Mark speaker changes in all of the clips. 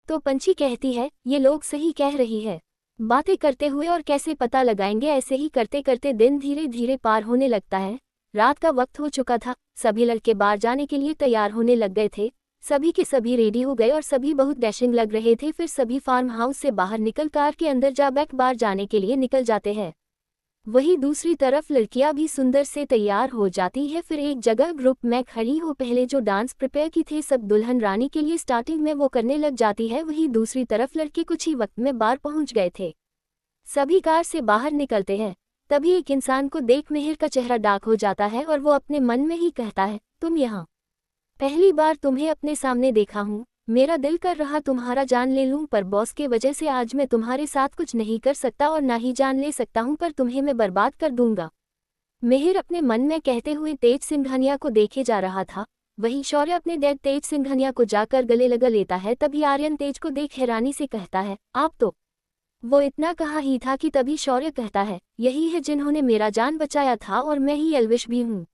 Speaker 1: तो पंछी कहती है, ये लोग सही कह रही है। बातें करते हुए और कैसे पता लगाएंगे। ऐसे ही करते करते दिन धीरे धीरे पार होने लगता है। रात का वक्त हो चुका था। सभी लड़के बाहर जाने के लिए तैयार होने लग गए थे। सभी के सभी रेडी हो गए और सभी बहुत डैशिंग लग रहे थे। फिर सभी फार्म हाउस से बाहर निकल कार के अंदर जा बैक बार जाने के लिए निकल जाते हैं। वहीं दूसरी तरफ लड़कियां भी सुंदर से तैयार हो जाती है। फिर एक जगह ग्रुप में खड़ी हो पहले जो डांस प्रिपेयर की थी सब दुल्हन रानी के लिए स्टार्टिंग में वो करने लग जाती है। वहीं दूसरी तरफ लड़के कुछ ही वक्त में बाहर पहुंच गए थे। सभी कार से बाहर निकलते हैं। तभी एक इंसान को देख मिहिर का चेहरा डार्क हो जाता है और वो अपने मन में ही कहता है, तुम यहाँ। पहली बार तुम्हें अपने सामने देखा हूँ। मेरा दिल कर रहा तुम्हारा जान ले लूं, पर बॉस के वजह से आज मैं तुम्हारे साथ कुछ नहीं कर सकता और ना ही जान ले सकता हूं, पर तुम्हें मैं बर्बाद कर दूंगा। मिहिर अपने मन में कहते हुए तेज सिंघानिया को देखे जा रहा था। वहीं शौर्य अपने डैड तेज सिंघानिया को जाकर गले लगा लेता है। तभी आर्यन तेज को देख हैरानी से कहता है, आप तो। वो इतना कहा ही था कि तभी शौर्य कहता है, यही है जिन्होंने मेरा जान बचाया था और मैं ही एल्विश भी हूँ।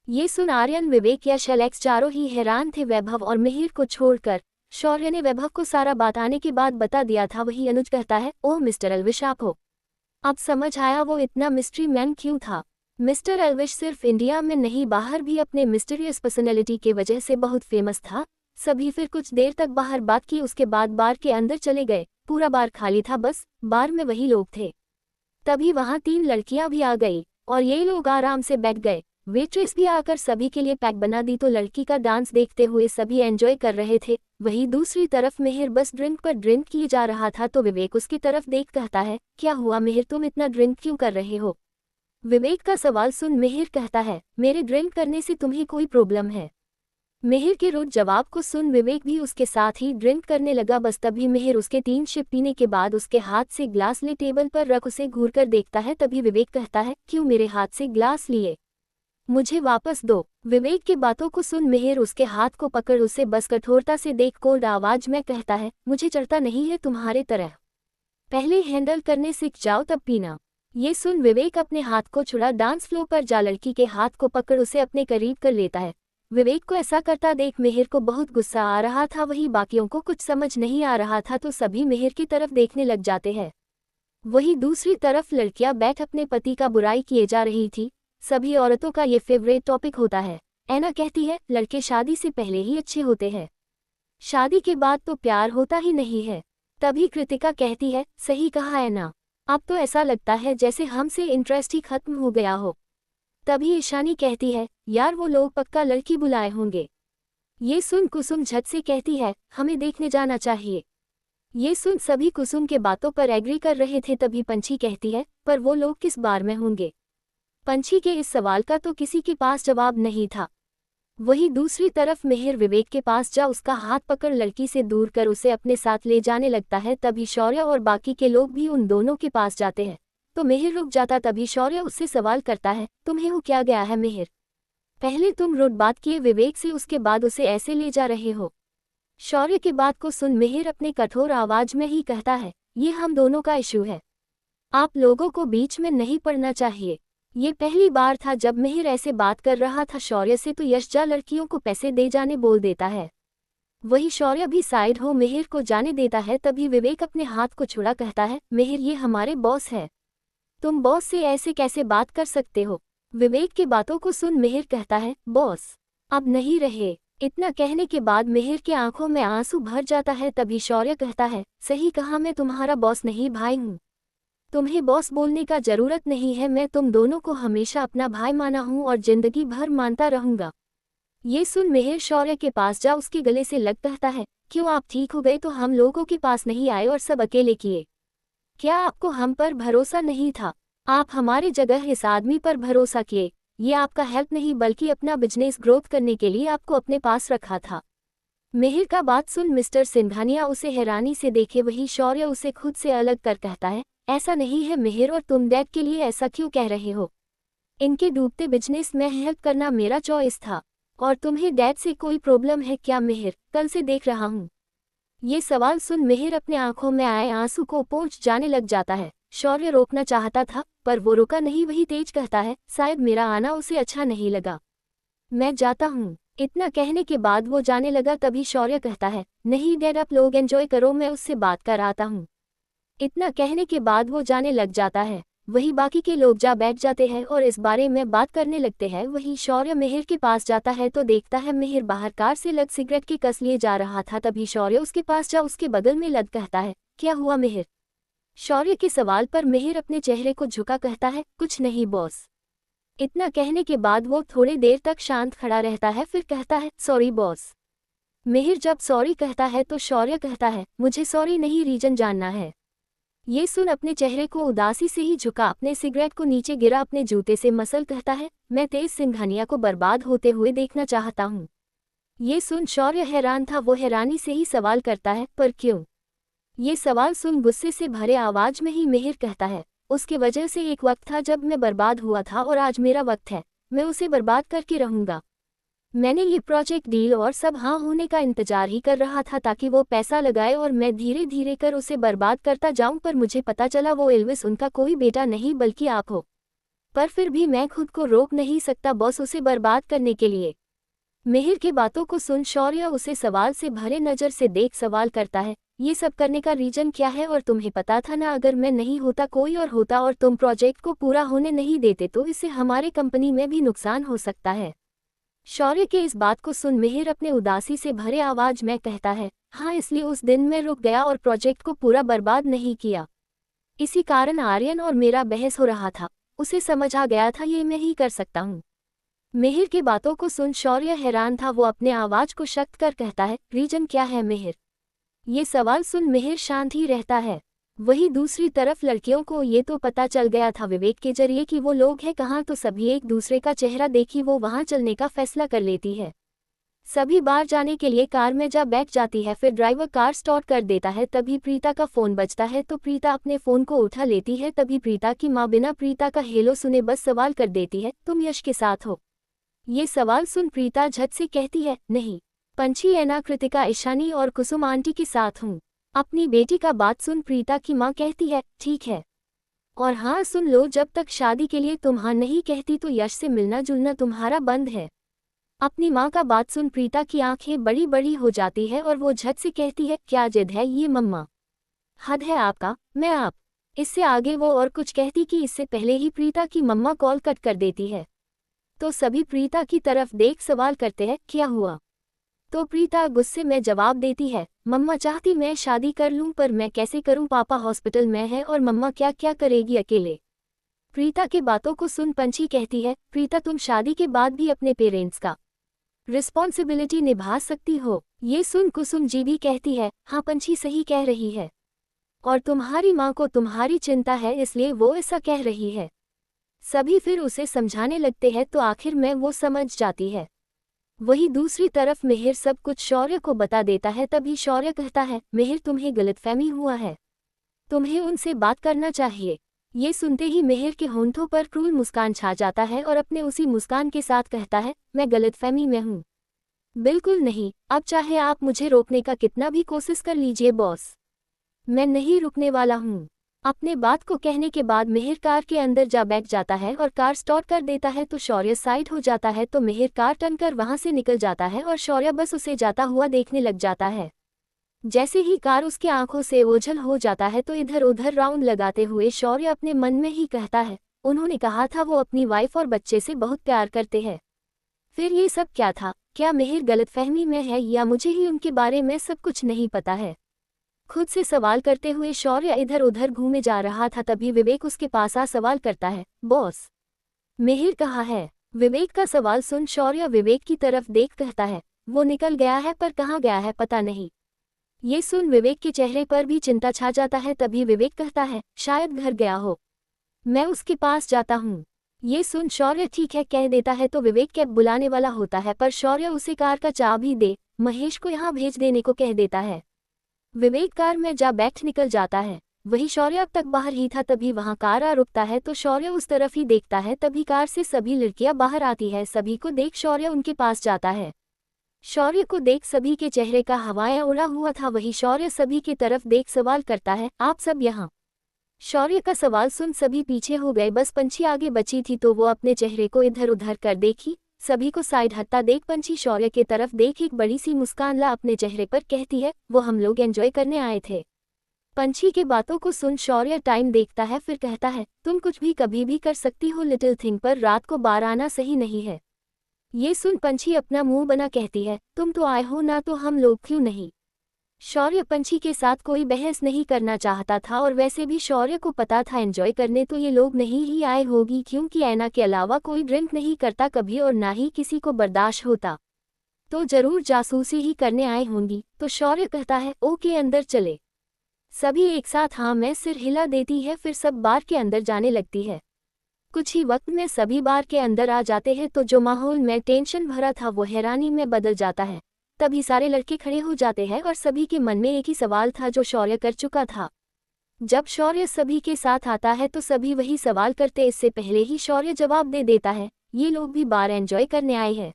Speaker 1: ये सुन आर्यन, विवेक या शेलेक्स चारों ही हैरान थे। वैभव और मिहिर को छोड़कर शौर्य ने वैभव को सारा बात आने के बाद बता दिया था। वही अनुज कहता है, ओह मिस्टर एल्विश आप हो। अब समझ आया वो इतना मिस्ट्री मैन क्यों था। मिस्टर एल्विश सिर्फ इंडिया में नहीं बाहर भी अपने मिस्टीरियस पर्सनैलिटी के वजह से बहुत फेमस था। सभी फिर कुछ देर तक बाहर बात की, उसके बाद बार के अंदर चले गए। पूरा बार खाली था, बस बार में वही लोग थे। तभी वहां 3 लड़कियां भी आ गई और ये लोग आराम से बैठ गए। वेट्रेस भी आकर सभी के लिए पैक बना दी। तो लड़की का डांस देखते हुए सभी एंजॉय कर रहे थे। वहीं दूसरी तरफ मिहिर बस ड्रिंक पर ड्रिंक किए जा रहा था। तो विवेक उसकी तरफ देख कहता है, क्या हुआ मिहिर, तुम इतना ड्रिंक क्यों कर रहे हो। विवेक का सवाल सुन मिहिर कहता है, मेरे ड्रिंक करने से तुम्हें कोई प्रॉब्लम है। मिहिर के रुड जवाब को सुन विवेक भी उसके साथ ही ड्रिंक करने लगा। बस तभी मिहिर उसके 3 शिप पीने के बाद उसके हाथ से ग्लास ले टेबल पर रख उसे घूर कर देखता है। तभी विवेक कहता है, क्यों मेरे हाथ से ग्लास लिए, मुझे वापस दो। विवेक की बातों को सुन मिहिर उसके हाथ को पकड़ उसे बस कठोरता से देख कोल्ड आवाज में कहता है, मुझे चढ़ता नहीं है तुम्हारे तरह, पहले हैंडल करने सीख जाओ तब पीना। ये सुन विवेक अपने हाथ को छुड़ा डांस फ्लोर पर जा लड़की के हाथ को पकड़ उसे अपने करीब कर लेता है। विवेक को ऐसा करता देख मिहिर को बहुत गुस्सा आ रहा था। वहीं बाकियों को कुछ समझ नहीं आ रहा था तो सभी मिहिर की तरफ देखने लग जाते हैं। वहीं दूसरी तरफ लड़कियां बैठ अपने पति का बुराई किए जा रही थी। सभी औरतों का ये फेवरेट टॉपिक होता है। ऐना कहती है, लड़के शादी से पहले ही अच्छे होते हैं, शादी के बाद तो प्यार होता ही नहीं है। तभी कृतिका कहती है, सही कहा ऐना, अब तो ऐसा लगता है जैसे हमसे इंटरेस्ट ही खत्म हो गया हो। तभी ईशानी कहती है, यार वो लोग पक्का लड़की बुलाए होंगे। ये सुन कुसुम झट से कहती है, हमें देखने जाना चाहिए। ये सुन सभी कुसुम के बातों पर एग्री कर रहे थे। तभी पंछी कहती है, पर वो लोग किस बार में होंगे। पंछी के इस सवाल का तो किसी के पास जवाब नहीं था। वहीं दूसरी तरफ मिहिर विवेक के पास जा उसका हाथ पकड़ लड़की से दूर कर उसे अपने साथ ले जाने लगता है। तभी शौर्य और बाकी के लोग भी उन दोनों के पास जाते हैं तो मिहिर रुक जाता। तभी शौर्य उससे सवाल करता है, तुम्हें हो क्या गया है मिहिर, पहले तुम रुड बात किए विवेक से, उसके बाद उसे ऐसे ले जा रहे हो। शौर्य की बात को सुन मिहिर अपने कठोर आवाज में ही कहता है, ये हम दोनों का इशू है, आप लोगों को बीच में नहीं पड़ना चाहिए। ये पहली बार था जब मिहिर ऐसे बात कर रहा था शौर्य से। तो यश जा लड़कियों को पैसे दे जाने बोल देता है। वही शौर्य भी साइड हो मिहिर को जाने देता है। तभी विवेक अपने हाथ को छुड़ा कहता है, मिहिर ये हमारे बॉस है, तुम बॉस से ऐसे कैसे बात कर सकते हो। विवेक की बातों को सुन मिहिर कहता है, बॉस अब नहीं रहे। इतना कहने के बाद मिहिर की आंखों में आंसू भर जाता है। तभी शौर्य कहता है, सही कहा, मैं तुम्हारा बॉस नहीं भाई हूँ, तुम्हें बॉस बोलने का जरूरत नहीं है, मैं तुम दोनों को हमेशा अपना भाई माना हूँ और जिंदगी भर मानता रहूंगा। ये सुन मिहिर शौर्य के पास जा उसके गले से लग कहता है, क्यों आप ठीक हो गए तो हम लोगों के पास नहीं आए और सब अकेले किए, क्या आपको हम पर भरोसा नहीं था, आप हमारी जगह इस आदमी पर भरोसा किए, ये आपका हेल्प नहीं बल्कि अपना बिजनेस ग्रोथ करने के लिए आपको अपने पास रखा था। मिहिर का बात सुन मिस्टर सिंघानिया उसे हैरानी से देखे। वही शौर्य उसे खुद से अलग कर कहता है, ऐसा नहीं है मिहिर, और तुम डैड के लिए ऐसा क्यों कह रहे हो, इनके डूबते बिजनेस में हेल्प करना मेरा चॉइस था, और तुम्हें डैड से कोई प्रॉब्लम है क्या मिहिर, कल से देख रहा हूँ। ये सवाल सुन मिहिर अपने आंखों में आए आंसू को पोंछ जाने लग जाता है। शौर्य रोकना चाहता था पर वो रुका नहीं। वही तेज कहता है, शायद मेरा आना उसे अच्छा नहीं लगा, मैं जाता हूँ। इतना कहने के बाद वो जाने लगा। तभी शौर्य कहता है, नहीं डैड आप लोग एंजॉय करो, मैं उससे बात कर आता हूँ। इतना कहने के बाद वो जाने लग जाता है। वही बाकी के लोग जा बैठ जाते हैं और इस बारे में बात करने लगते हैं। वही शौर्य मिहिर के पास जाता है तो देखता है मिहिर बाहर कार से लग सिगरेट की कस लिए जा रहा था। तभी शौर्य उसके पास जा उसके बगल में लग कहता है, क्या हुआ मिहिर? शौर्य के सवाल पर मिहिर अपने चेहरे को झुका कहता है, कुछ नहीं बॉस। इतना कहने के बाद वो थोड़ी देर तक शांत खड़ा रहता है, फिर कहता है, सॉरी बॉस। मिहिर जब सॉरी कहता है तो शौर्य कहता है, मुझे सॉरी नहीं रीजन जानना है। ये सुन अपने चेहरे को उदासी से ही झुका अपने सिगरेट को नीचे गिरा अपने जूते से मसल कहता है, मैं तेज सिंघानिया को बर्बाद होते हुए देखना चाहता हूँ। ये सुन शौर्य हैरान था। वो हैरानी से ही सवाल करता है, पर क्यों? ये सवाल सुन गुस्से से भरे आवाज में ही मिहिर कहता है, उसके वजह से एक वक्त था जब मैं बर्बाद हुआ था और आज मेरा वक्त है, मैं उसे बर्बाद करके रहूंगा। मैंने ये प्रोजेक्ट डील और सब हाँ होने का इंतजार ही कर रहा था ताकि वो पैसा लगाए और मैं धीरे धीरे कर उसे बर्बाद करता जाऊं, पर मुझे पता चला वो एल्विस उनका कोई बेटा नहीं बल्कि आप हो। पर फिर भी मैं खुद को रोक नहीं सकता बॉस उसे बर्बाद करने के लिए। मिहिर की बातों को सुन शौर्य उसे सवाल से भरे नज़र से देख सवाल करता है, ये सब करने का रीजन क्या है? और तुम्हें पता था ना अगर मैं नहीं होता कोई और होता और तुम प्रोजेक्ट को पूरा होने नहीं देते तो इससे हमारे कंपनी में भी नुकसान हो सकता है। शौर्य के इस बात को सुन मिहिर अपने उदासी से भरे आवाज में कहता है, हाँ इसलिए उस दिन मैं रुक गया और प्रोजेक्ट को पूरा बर्बाद नहीं किया। इसी कारण आर्यन और मेरा बहस हो रहा था, उसे समझ आ गया था ये मैं ही कर सकता हूँ। मिहिर की बातों को सुन शौर्य हैरान था। वो अपने आवाज को सख्त कर कहता है, रीजन क्या है मिहिर? ये सवाल सुन मिहिर शांत ही रहता है। वही दूसरी तरफ लड़कियों को ये तो पता चल गया था विवेक के जरिए कि वो लोग हैं कहाँ, तो सभी एक दूसरे का चेहरा देखी वो वहाँ चलने का फैसला कर लेती है। सभी बाहर जाने के लिए कार में जा बैठ जाती है। फिर ड्राइवर कार स्टार्ट कर देता है। तभी प्रीता का फोन बजता है तो प्रीता अपने फोन को उठा लेती है। तभी प्रीता की माँ बिना प्रीता का हेलो सुने बस सवाल कर देती है, तुम यश के साथ हो? ये सवाल सुन प्रीता झट से कहती है, नहीं, पंछी ऐना कृतिका ईशानी और कुसुम आंटी के साथ हूँ। अपनी बेटी का बात सुन प्रीता की माँ कहती है, ठीक है, और हाँ सुन लो, जब तक शादी के लिए तुम हाँ नहीं कहती तो यश से मिलना जुलना तुम्हारा बंद है। अपनी माँ का बात सुन प्रीता की आंखें बड़ी बड़ी हो जाती है और वो झट से कहती है, क्या जिद है ये मम्मा? हद है आपका, मैं आप। इससे आगे वो और कुछ कहती कि इससे पहले ही प्रीता की मम्मा कॉल कट कर देती है। तो सभी प्रीता की तरफ देख सवाल करते हैं, क्या हुआ? तो प्रीता गुस्से में जवाब देती है, मम्मा चाहती मैं शादी कर लूं पर मैं कैसे करूं, पापा हॉस्पिटल में है और मम्मा क्या क्या करेगी अकेले। प्रीता की बातों को सुन पंछी कहती है, प्रीता तुम शादी के बाद भी अपने पेरेंट्स का रिस्पॉन्सिबिलिटी निभा सकती हो। ये सुन कुसुम जी भी कहती है, हाँ पंछी सही कह रही है, और तुम्हारी माँ को तुम्हारी चिंता है इसलिए वो ऐसा कह रही है। सभी फिर उसे समझाने लगते हैं तो आखिर में वो समझ जाती है। वही दूसरी तरफ मिहिर सब कुछ शौर्य को बता देता है। तभी शौर्य कहता है, मिहिर तुम्हें गलतफहमी हुआ है, तुम्हें उनसे बात करना चाहिए। ये सुनते ही मिहिर के होंठों पर क्रूर मुस्कान छा जाता है और अपने उसी मुस्कान के साथ कहता है, मैं गलतफहमी में हूँ? बिल्कुल नहीं, अब चाहे आप मुझे रोकने का कितना भी कोशिश कर लीजिए बॉस, मैं नहीं रुकने वाला हूँ। अपने बात को कहने के बाद मिहिर कार के अंदर जा बैठ जाता है और कार स्टार्ट कर देता है तो शौर्य साइड हो जाता है। तो मिहिर कार टर्न कर वहां से निकल जाता है और शौर्य बस उसे जाता हुआ देखने लग जाता है। जैसे ही कार उसकी आंखों से ओझल हो जाता है तो इधर उधर राउंड लगाते हुए शौर्य अपने मन में ही कहता है, उन्होंने कहा था वो अपनी वाइफ और बच्चे से बहुत प्यार करते हैं, फिर ये सब क्या था? क्या मिहिर गलतफहमी में है या मुझे ही उनके बारे में सब कुछ नहीं पता है? खुद से सवाल करते हुए शौर्य इधर उधर घूमे जा रहा था। तभी विवेक उसके पास आ सवाल करता है, बॉस मिहिर कहाँ है? विवेक का सवाल सुन शौर्य विवेक की तरफ देख कहता है, वो निकल गया है पर कहाँ गया है पता नहीं। ये सुन विवेक के चेहरे पर भी चिंता छा जाता है। तभी विवेक कहता है, शायद घर गया हो, मैं उसके पास जाता हूँ। ये सुन शौर्य ठीक है कह देता है तो विवेक कैब बुलाने वाला होता है पर शौर्य उसे कार का चाबी दे महेश को यहाँ भेज देने को कह देता है। विवेक कार में जा बैठ निकल जाता है। वही शौर्य अब तक बाहर ही था। तभी वहां कार आ रुकता है तो शौर्य उस तरफ ही देखता है। तभी कार से सभी लड़कियां बाहर आती है। सभी को देख शौर्य उनके पास जाता है। शौर्य को देख सभी के चेहरे का हवाएं उड़ा हुआ था। वही शौर्य सभी की तरफ देख सवाल करता है, आप सब यहाँ? शौर्य का सवाल सुन सभी पीछे हो गए। बस पंछी आगे बची थी तो वो अपने चेहरे को इधर उधर कर देखी सभी को साइड हटता देख पंछी शौर्य के तरफ देख एक बड़ी सी मुस्कान ला अपने चेहरे पर कहती है, वो हम लोग एंजॉय करने आए थे। पंछी के बातों को सुन शौर्य टाइम देखता है, फिर कहता है, तुम कुछ भी कभी भी कर सकती हो लिटिल थिंग, पर रात को बाहर आना सही नहीं है। ये सुन पंछी अपना मुंह बना कहती है, तुम तो आए हो ना, तो हम लोग क्यों नहीं। शौर्य पंछी के साथ कोई बहस नहीं करना चाहता था, और वैसे भी शौर्य को पता था एंजॉय करने तो ये लोग नहीं ही आए होगी, क्योंकि ऐना के अलावा कोई ड्रिंक नहीं करता कभी और ना ही किसी को बर्दाश्त होता, तो जरूर जासूसी ही करने आए होंगी। तो शौर्य कहता है, ओके अंदर चले। सभी एक साथ हाँ में सिर हिला देती है, फिर सब बार के अंदर जाने लगती है। कुछ ही वक्त में सभी बार के अंदर आ जाते हैं, तो जो माहौल में टेंशन भरा था वो हैरानी में बदल जाता है। तभी सारे लड़के खड़े हो जाते हैं और सभी के मन में एक ही सवाल था जो शौर्य कर चुका था। जब शौर्य सभी के साथ आता है तो सभी वही सवाल करते, इससे पहले ही शौर्य जवाब दे देता है, ये लोग भी बार एंजॉय करने आए हैं।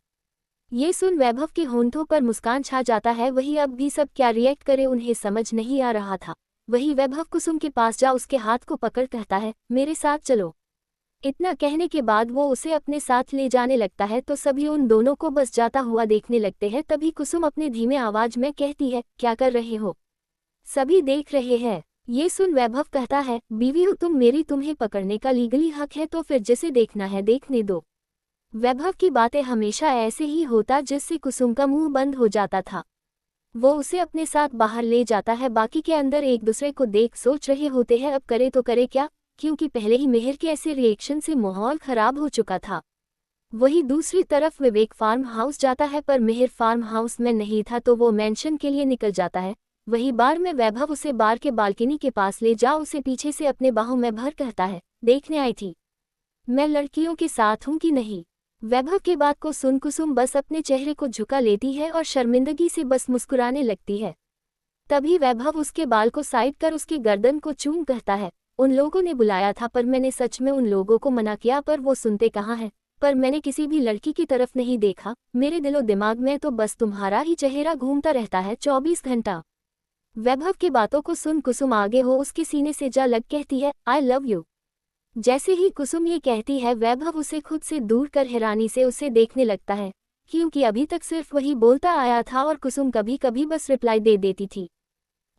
Speaker 1: ये सुन वैभव के होंठों पर मुस्कान छा जाता है, वही अब भी सब क्या रिएक्ट करे उन्हें समझ नहीं आ रहा था। वही वैभव कुसुम के पास जा उसके हाथ को पकड़ कहता है, मेरे साथ चलो। इतना कहने के बाद वो उसे अपने साथ ले जाने लगता है, तो सभी उन दोनों को बस जाता हुआ देखने लगते हैं। तभी कुसुम अपने धीमे आवाज में कहती है, क्या कर रहे हो। सभी देख रहे हैं। ये सुन वैभव कहता है, बीवी हो तुम मेरी, तुम्हें पकड़ने का लीगली हक है, तो फिर जिसे देखना है देखने दो। वैभव की बातें हमेशा ऐसे ही होता, जिससे कुसुम का मुंह बंद हो जाता था। वो उसे अपने साथ बाहर ले जाता है। बाकी के अंदर एक दूसरे को देख सोच रहे होते हैं अब करे तो करे क्या, क्योंकि पहले ही मिहिर के ऐसे रिएक्शन से माहौल खराब हो चुका था। वही दूसरी तरफ विवेक फार्म हाउस जाता है, पर मिहिर फार्म हाउस में नहीं था, तो वो मेंशन के लिए निकल जाता है। वही बार में वैभव उसे बार के बालकनी के पास ले जा उसे पीछे से अपने बाहों में भर कहता है, देखने आई थी मैं लड़कियों के साथ हूं कि नहीं। वैभव के बात को सुन कुसुम बस अपने चेहरे को झुका लेती है और शर्मिंदगी से बस मुस्कुराने लगती है। तभी वैभव उसके बाल को साइड कर उसकी गर्दन को चूम कहता है, उन लोगों ने बुलाया था, पर मैंने सच में उन लोगों को मना किया, पर वो सुनते कहाँ हैं। पर मैंने किसी भी लड़की की तरफ नहीं देखा, मेरे दिलो दिमाग में तो बस तुम्हारा ही चेहरा घूमता रहता है 24 घंटा। वैभव की बातों को सुन कुसुम आगे हो उसके सीने से जा लग कहती है, आई लव यू। जैसे ही कुसुम ये कहती है, वैभव उसे खुद से दूर कर हैरानी से उसे देखने लगता है, क्योंकि अभी तक सिर्फ वही बोलता आया था और कुसुम कभी कभी बस रिप्लाई दे देती थी,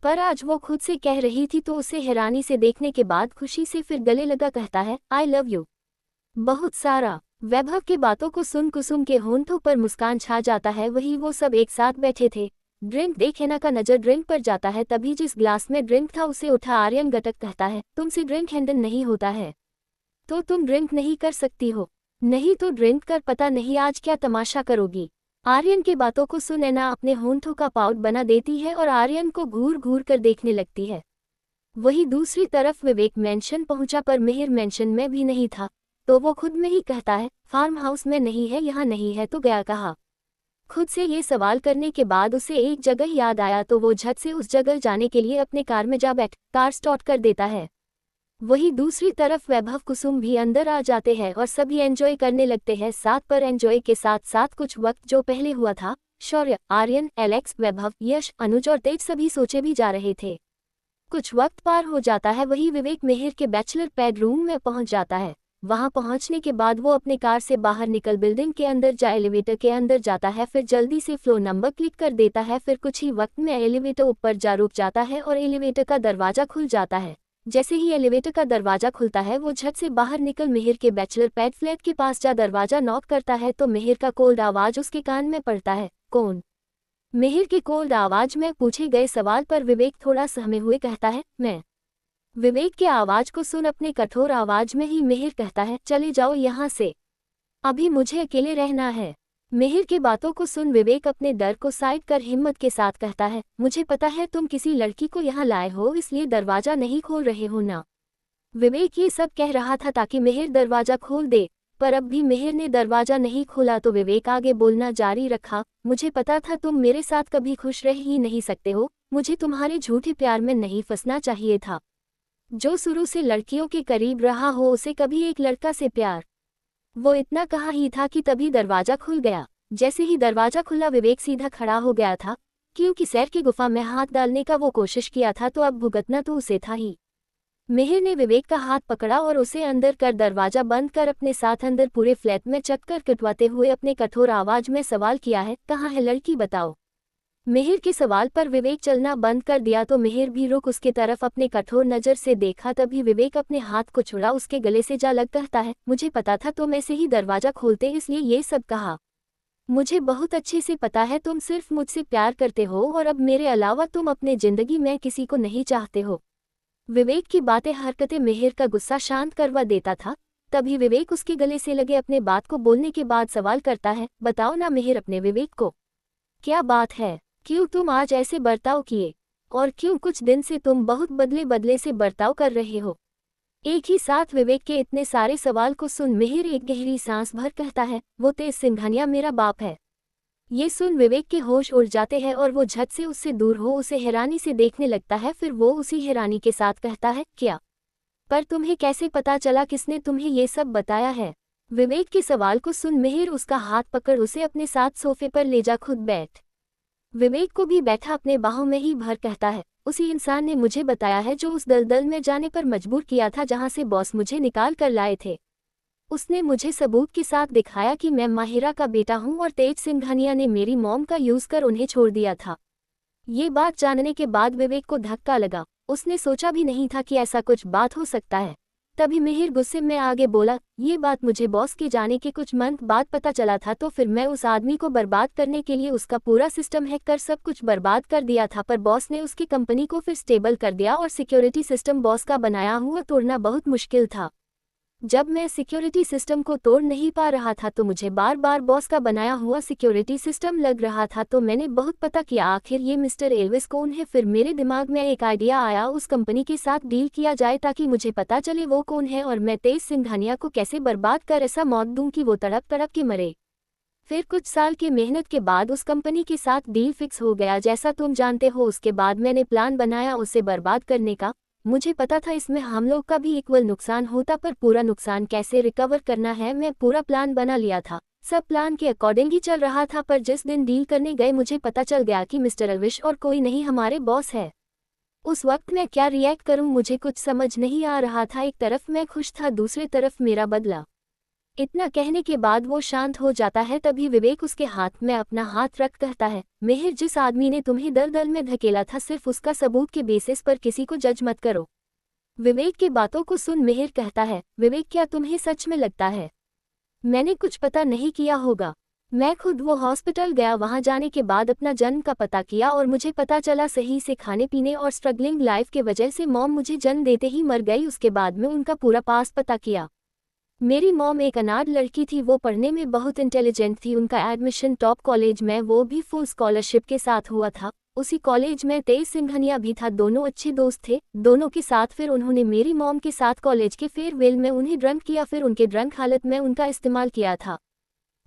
Speaker 1: पर आज वो खुद से कह रही थी, तो उसे हैरानी से देखने के बाद खुशी से फिर गले लगा कहता है, आई लव यू बहुत सारा। वैभव की बातों को सुन कुसुम के होंठों पर मुस्कान छा जाता है। वही वो सब एक साथ बैठे थे। ड्रिंक देख हैना का नजर ड्रिंक पर जाता है, तभी जिस ग्लास में ड्रिंक था उसे उठा आर्यन गटक कहता है, तुमसे ड्रिंक हैंडल नहीं होता है तो तुम ड्रिंक नहीं कर सकती हो, नहीं तो ड्रिंक कर, पता नहीं आज क्या तमाशा करोगी। आर्यन की बातों को सुन ऐना अपने होंठों का पाउट बना देती है और आर्यन को घूर घूर कर देखने लगती है। वही दूसरी तरफ विवेक मेंशन पहुंचा, पर मिहिर मेंशन में भी नहीं था, तो वो खुद में ही कहता है, फार्म हाउस में नहीं है, यहाँ नहीं है तो गया कहाँ। खुद से ये सवाल करने के बाद उसे एक जगह याद आया, तो वो झट से उस जगह जाने के लिए अपने कार में जा बैठ कार स्टार्ट कर देता है। वही दूसरी तरफ वैभव कुसुम भी अंदर आ जाते हैं और सभी एंजॉय करने लगते हैं साथ, पर एंजॉय के साथ साथ कुछ वक्त जो पहले हुआ था, शौर्य, आर्यन, एलेक्स, वैभव, यश, अनुज और तेज सभी सोचे भी जा रहे थे। कुछ वक्त पार हो जाता है, वही विवेक मिहिर के बैचलर बेडरूम में पहुंच जाता है। वहां पहुंचने के बाद वो अपने कार से बाहर निकल बिल्डिंग के अंदर जा एलिवेटर के अंदर जाता है, फिर जल्दी से फ्लोर नंबर क्लिक कर देता है। फिर कुछ ही वक्त में एलिवेटर ऊपर जा रुक जाता है और एलिवेटर का दरवाजा खुल जाता है। जैसे ही एलिवेटर का दरवाजा खुलता है, वो झट से बाहर निकल मिहिर के बैचलर पैड फ्लैट के पास जा दरवाजा नॉक करता है, तो मिहिर का कोल्ड आवाज उसके कान में पड़ता है, कौन। मिहिर के कोल्ड आवाज में पूछे गए सवाल पर विवेक थोड़ा सहमे हुए कहता है, मैं। विवेक की आवाज को सुन अपने कठोर आवाज में ही मिहिर कहता है, चले जाओ यहाँ से, अभी मुझे अकेले रहना है। मिहिर की बातों को सुन विवेक अपने डर को साइड कर हिम्मत के साथ कहता है, मुझे पता है तुम किसी लड़की को यहाँ लाए हो, इसलिए दरवाजा नहीं खोल रहे हो ना। विवेक ये सब कह रहा था ताकि मिहिर दरवाजा खोल दे, पर अब भी मिहिर ने दरवाजा नहीं खोला, तो विवेक आगे बोलना जारी रखा, मुझे पता था तुम मेरे साथ कभी खुश रह ही नहीं सकते हो, मुझे तुम्हारे झूठे प्यार में नहीं फंसना चाहिए था। जो शुरू से लड़कियों के करीब रहा हो उसे कभी एक लड़का से प्यार। वो इतना कहा ही था कि तभी दरवाजा खुल गया। जैसे ही दरवाजा खुला, विवेक सीधा खड़ा हो गया था, क्योंकि सैर की गुफा में हाथ डालने का वो कोशिश किया था, तो अब भुगतना तो उसे था ही। मिहिर ने विवेक का हाथ पकड़ा और उसे अंदर कर दरवाजा बंद कर अपने साथ अंदर पूरे फ्लैट में चक्कर कटवाते हुए अपने कठोर आवाज में सवाल किया है, कहाँ है लड़की बताओ। मिहिर के सवाल पर विवेक चलना बंद कर दिया तो मिहिर भी रुक उसके तरफ अपने कठोर नजर से देखा। तभी विवेक अपने हाथ को छुड़ा उसके गले से जा लग कहता है, मुझे पता था तुम ऐसे ही दरवाजा खोलते इसलिए ये सब कहा। मुझे बहुत अच्छे से पता है तुम सिर्फ मुझसे प्यार करते हो और अब मेरे अलावा तुम अपने जिंदगी में किसी को नहीं चाहते हो। विवेक की बातें हरकतें मिहिर का गुस्सा शांत करवा देता था। तभी विवेक उसके गले से लगे अपने बात को बोलने के बाद सवाल करता है, बताओ ना मिहिर अपने विवेक को, क्या बात है, क्यों तुम आज ऐसे बर्ताव किए, और क्यों कुछ दिन से तुम बहुत बदले बदले से बर्ताव कर रहे हो। एक ही साथ विवेक के इतने सारे सवाल को सुन मिहिर एक गहरी सांस भर कहता है, वो तेज सिंघानिया मेरा बाप है। ये सुन विवेक के होश उड़ जाते हैं और वो झट से उससे दूर हो उसे हैरानी से देखने लगता है। फिर वो उसी हैरानी के साथ कहता है, क्या, पर तुम्हें कैसे पता चला, किसने तुम्हें ये सब बताया है। विवेक के सवाल को सुन मिहिर उसका हाथ पकड़ उसे अपने साथ सोफे पर ले जा खुद बैठ। विवेक को भी बैठा अपने बाहों में ही भर कहता है, उसी इंसान ने मुझे बताया है जो उस दलदल में जाने पर मजबूर किया था जहां से बॉस मुझे निकाल कर लाए थे। उसने मुझे सबूत के साथ दिखाया कि मैं माहिरा का बेटा हूं और तेज सिंघानिया ने मेरी मॉम का यूज कर उन्हें छोड़ दिया था। ये बात जानने के बाद विवेक को धक्का लगा। उसने सोचा भी नहीं था कि ऐसा कुछ बात हो सकता है। तभी मिहिर गुस्से में आगे बोला, ये बात मुझे बॉस के जाने के कुछ मंथ बाद पता चला था तो फिर मैं उस आदमी को बर्बाद करने के लिए उसका पूरा सिस्टम हैक कर सब कुछ बर्बाद कर दिया था। पर बॉस ने उसकी कंपनी को फिर स्टेबल कर दिया और सिक्योरिटी सिस्टम बॉस का बनाया हुआ तोड़ना बहुत मुश्किल था। जब मैं सिक्योरिटी सिस्टम को तोड़ नहीं पा रहा था तो मुझे बार बार बॉस का बनाया हुआ सिक्योरिटी सिस्टम लग रहा था। तो मैंने बहुत पता किया आखिर ये मिस्टर एल्विस कौन है। फिर मेरे दिमाग में एक आइडिया आया, उस कंपनी के साथ डील किया जाए ताकि मुझे पता चले वो कौन है और मैं तेज सिंघानिया को कैसे बर्बाद कर ऐसा मौत दूं कि वो तड़प तड़प के मरे। फिर कुछ साल की मेहनत के बाद उस कंपनी के साथ डील फिक्स हो गया जैसा तुम जानते हो। उसके बाद मैंने प्लान बनाया उसे बर्बाद करने का। मुझे पता था इसमें हम लोग का भी इक्वल नुकसान होता, पर पूरा नुकसान कैसे रिकवर करना है मैं पूरा प्लान बना लिया था। सब प्लान के अकॉर्डिंग ही चल रहा था। पर जिस दिन डील करने गए मुझे पता चल गया कि मिस्टर एल्विस और कोई नहीं हमारे बॉस है। उस वक्त मैं क्या रिएक्ट करूं मुझे कुछ समझ नहीं आ रहा था। एक तरफ मैं खुश था, दूसरी तरफ मेरा बदला। इतना कहने के बाद वो शांत हो जाता है। तभी विवेक उसके हाथ में अपना हाथ रख कहता है, मिहिर जिस आदमी ने तुम्हें दलदल में धकेला था सिर्फ उसका सबूत के बेसिस पर किसी को जज मत करो। विवेक की बातों को सुन मिहिर कहता है, विवेक क्या तुम्हें सच में लगता है मैंने कुछ पता नहीं किया होगा। मैं खुद वो हॉस्पिटल गया, वहां जाने के बाद अपना जन्म का पता किया और मुझे पता चला सही से खाने पीने और स्ट्रगलिंग लाइफ के वजह से मॉम मुझे जन्म देते ही मर गई। उसके बाद में उनका पूरा पास पता किया। मेरी मॉम एक अनाथ लड़की थी, वो पढ़ने में बहुत इंटेलिजेंट थी। उनका एडमिशन टॉप कॉलेज में, वो भी फुल स्कॉलरशिप के साथ हुआ था। उसी कॉलेज में तेज सिंघानिया भी था, दोनों अच्छे दोस्त थे। दोनों के साथ फिर उन्होंने मेरी मॉम के साथ कॉलेज के फेयरवेल में उन्हें ड्रंक किया, फिर उनके ड्रंक हालत में उनका इस्तेमाल किया था।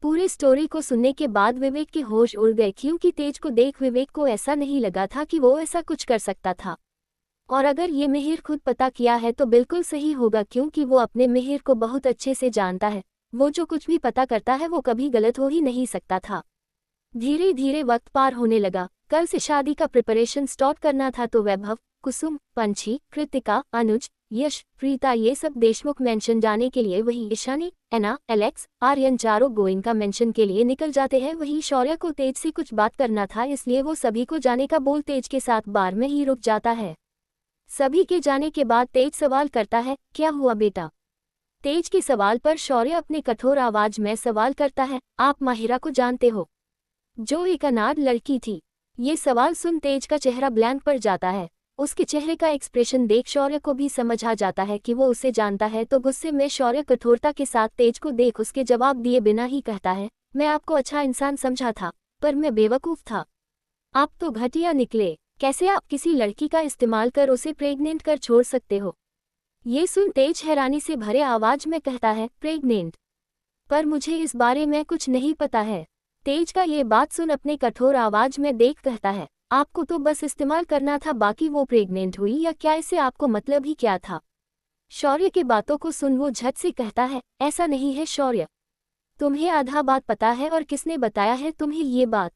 Speaker 1: पूरी स्टोरी को सुनने के बाद विवेक के होश उड़ गए, क्योंकि तेज को देख विवेक को ऐसा नहीं लगा था कि वो ऐसा कुछ कर सकता था। और अगर ये मिहिर खुद पता किया है तो बिल्कुल सही होगा, क्योंकि वो अपने मिहिर को बहुत अच्छे से जानता है। वो जो कुछ भी पता करता है वो कभी गलत हो ही नहीं सकता था। धीरे धीरे वक्त पार होने लगा। कल से शादी का प्रिपरेशन स्टार्ट करना था तो वैभव, कुसुम, पंछी, कृतिका, अनुज, यश, प्रीता ये सब देशमुख मेंशन जाने के लिए, वही ईशानी, एना, एलेक्स, आर्यन चारों गोइंका मेंशन के लिए निकल जाते हैं। वही शौर्य को तेज से कुछ बात करना था, इसलिए वो सभी को जाने का बोल तेज के साथ बार में ही रुक जाता है। सभी के जाने के बाद तेज सवाल करता है, क्या हुआ बेटा। तेज के सवाल पर शौर्य अपने कठोर आवाज में सवाल करता है, आप माहिरा को जानते हो, जो एक अनाथ लड़की थी। ये सवाल सुन तेज का चेहरा ब्लैंक पड़ जाता है। उसके चेहरे का एक्सप्रेशन देख शौर्य को भी समझ आ जाता है कि वो उसे जानता है। तो गुस्से में शौर्य कठोरता के साथ तेज को देख उसके जवाब दिए बिना ही कहता है, मैं आपको अच्छा इंसान समझा था, पर मैं बेवकूफ़ था। आप तो घटिया निकले। कैसे आप किसी लड़की का इस्तेमाल कर उसे प्रेग्नेंट कर छोड़ सकते हो। ये सुन तेज हैरानी से भरे आवाज में कहता है, प्रेग्नेंट? पर मुझे इस बारे में कुछ नहीं पता है। तेज का ये बात सुन अपने कठोर आवाज में देख कहता है, आपको तो बस इस्तेमाल करना था, बाकी वो प्रेग्नेंट हुई या क्या, इससे आपको मतलब ही क्या था। शौर्य की बातों को सुन वो झट से कहता है, ऐसा नहीं है शौर्य, तुम्हें आधा बात पता है। और किसने बताया है तुम्हें ये बात।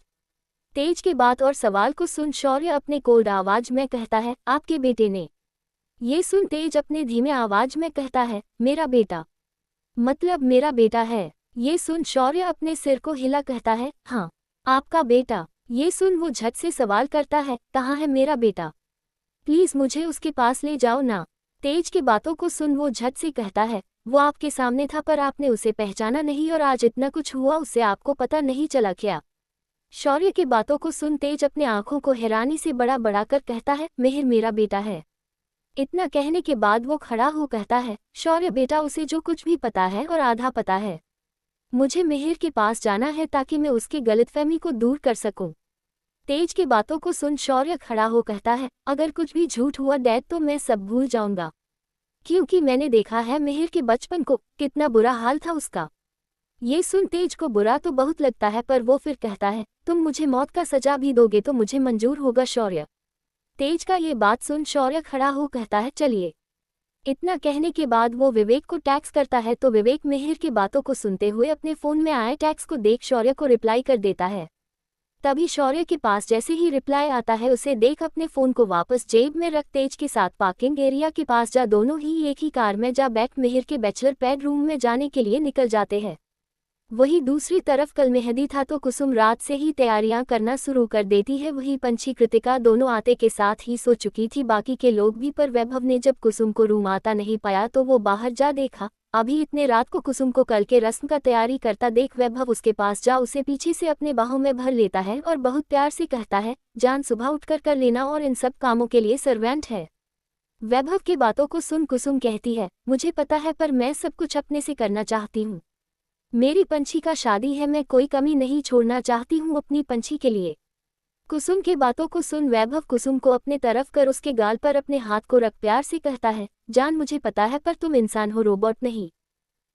Speaker 1: तेज के बात और सवाल को सुन शौर्य अपने कोल्ड आवाज में कहता है, आपके बेटे ने। ये सुन तेज अपने धीमे आवाज में कहता है, मेरा बेटा। मतलब मेरा बेटा है। ये सुन शौर्य अपने सिर को हिला कहता है, हाँ, आपका बेटा। ये सुन वो झट से सवाल करता है, कहाँ है मेरा बेटा? प्लीज मुझे उसके पास ले जाओ ना। तेज की बातों को सुन वो झट से कहता है, वो आपके सामने था पर आपने उसे पहचाना नहीं और आज इतना कुछ हुआ उससे आपको पता नहीं चला क्या? शौर्य की बातों को सुन तेज अपने आंखों को हैरानी से बड़ा बड़ा कर कहता है, मिहिर मेरा बेटा है। इतना कहने के बाद वो खड़ा हो कहता है, शौर्य बेटा उसे जो कुछ भी पता है और आधा पता है। मुझे मिहिर के पास जाना है ताकि मैं उसकी गलतफहमी को दूर कर सकूं। तेज की बातों को सुन शौर्य खड़ा हो कहता है, अगर कुछ भी झूठ हुआ डैड तो मैं सब भूल जाऊंगा, क्योंकि मैंने देखा है मिहिर के बचपन को, कितना बुरा हाल था उसका। ये सुन तेज को बुरा तो बहुत लगता है पर वो फिर कहता है, तुम मुझे मौत का सजा भी दोगे तो मुझे मंजूर होगा शौर्य। तेज का ये बात सुन शौर्य खड़ा हो कहता है, चलिए। इतना कहने के बाद वो विवेक को टैक्स करता है तो विवेक मिहिर की बातों को सुनते हुए अपने फोन में आए टैक्स को देख शौर्य को रिप्लाई कर देता है। तभी शौर्य के पास जैसे ही रिप्लाई आता है उसे देख अपने फोन को वापस जेब में रख तेज के साथ पार्किंग एरिया के पास जा दोनों ही एक ही कार में जा बैठ मिहिर के बैचलर पैड रूम में जाने के लिए निकल जाते हैं। वहीं दूसरी तरफ कल मेहंदी था तो कुसुम रात से ही तैयारियां करना शुरू कर देती है। वहीं पंछी कृतिका दोनों आते के साथ ही सो चुकी थी, बाकी के लोग भी, पर वैभव ने जब कुसुम को रूम आता नहीं पाया तो वो बाहर जा देखा। अभी इतने रात को कुसुम को कल के रस्म का तैयारी करता देख वैभव उसके पास जा उसे पीछे से अपने बाहों में भर लेता है और बहुत प्यार से कहता है, जान सुबह उठकर कर लेना और इन सब कामों के लिए सर्वेंट है। वैभव की बातों को सुन कुसुम कहती है, मुझे पता है पर मैं सब कुछ अपने से करना चाहती हूँ। मेरी पंछी का शादी है, मैं कोई कमी नहीं छोड़ना चाहती हूँ अपनी पंछी के लिए। कुसुम की बातों को सुन वैभव कुसुम को अपने तरफ कर उसके गाल पर अपने हाथ को रख प्यार से कहता है, जान मुझे पता है पर तुम इंसान हो, रोबोट नहीं।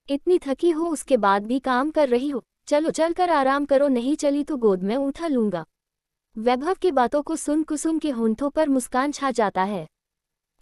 Speaker 1: इतनी थकी हो उसके बाद भी काम कर रही हो, चलो चल कर आराम करो, नहीं चली तो गोद में उठा लूंगा। वैभव की बातों को सुन कुसुम के होंठों पर मुस्कान छा जाता है।